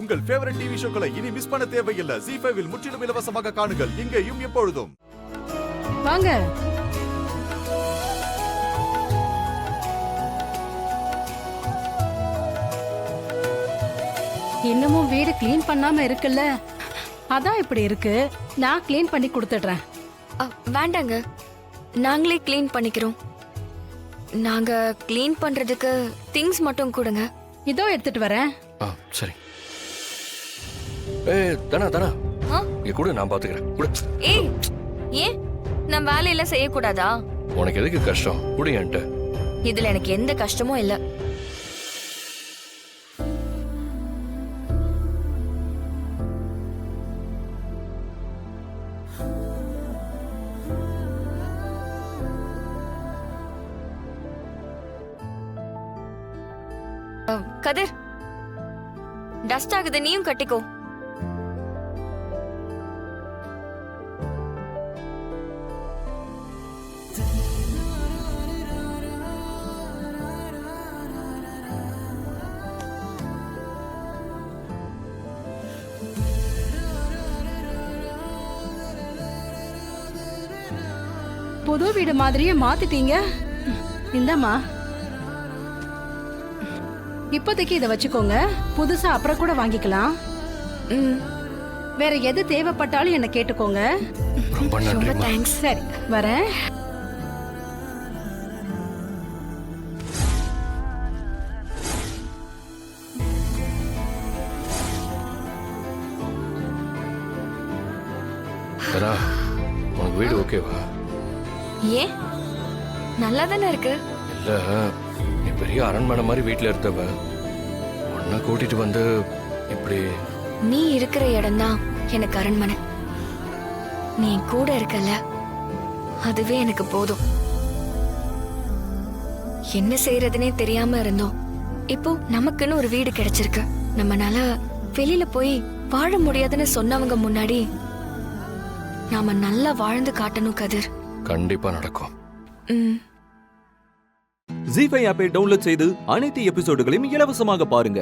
உங்கள் favourite TV ஷோக்களை இனி miss பண்ண தேவையில்லை. ZEE5 இல் முற்றிலும் இலவசமாக காணுங்கள். இங்கேயும் எப்பொழுதும். வாங்க. இன்னமும் வீடு கிளீன் பண்ணாம இருக்குல்ல, அதான் இப்படி இருக்கு. நான் கிளீன் பண்ணி கொடுத்துடுறேன். வேண்டாங்க, நாங்களே கிளீன் பண்ணிக்கிறோம். நாங்க கிளீன் பண்றதுக்கு திங்ஸ் மட்டும் கொடுங்க. இதோ எடுத்துட்டு வரேன். சரி. தானா தானா இங்க கூட நான் பாத்துக்கிறேன். கூட. ஏய், ஏன் நான் வேலையெல்லாம் செய்யக்கூடாதா? உனக்கு எதுக்கு கஷ்டம்? கூட என்கிட்ட. இதுல எனக்கு எந்த கஷ்டமும் இல்ல. கதிர், டஸ்ட் ஆகுது, நீயும் கட்டிக்கோ. புது வீடு மாதிரியே மாத்திட்டீங்க. இந்தம்மா, இப்போதைக்கு இதை வச்சுக்கோங்க. புதுசா அப்புறம் கூட வாங்கிக்கலாம். வேற எது தேவைப்பட்டாலும் என்ன கேட்டுக்கோங்க. ரொம்ப நன்றி. தேங்க்ஸ். சரி, வரேன். உனக்கு வீடு ஓகேவா? ஏன், நல்லா தானே இருக்கு. இல்ல, நீ பெரிய அரண்மனை மாதிரி வீட்டுல இருந்தவ, உன்னை கூட்டிட்டு வந்து இப்படி. நீ இருக்கிற இடம் தான் எனக்கு அரண்மனை. நீ கூட இருக்கல, அதுவே எனக்கு போதும். என்ன செய்யறதுனே தெரியாம இருந்தோம். இப்போ நமக்குன்னு ஒரு வீடு கிடைச்சிருக்கு. நம்மனால வெளியில போய் வாழ முடியாதுன்னு சொன்னவங்க முன்னாடி நாம நல்லா வாழ்ந்து காட்டணும் கதிர். கண்டிப்பா நடக்கும். ZEE5 ஆப்பை டவுன்லோட் செய்து அனைத்து எபிசோடுகளையும் இலவசமாக பாருங்க.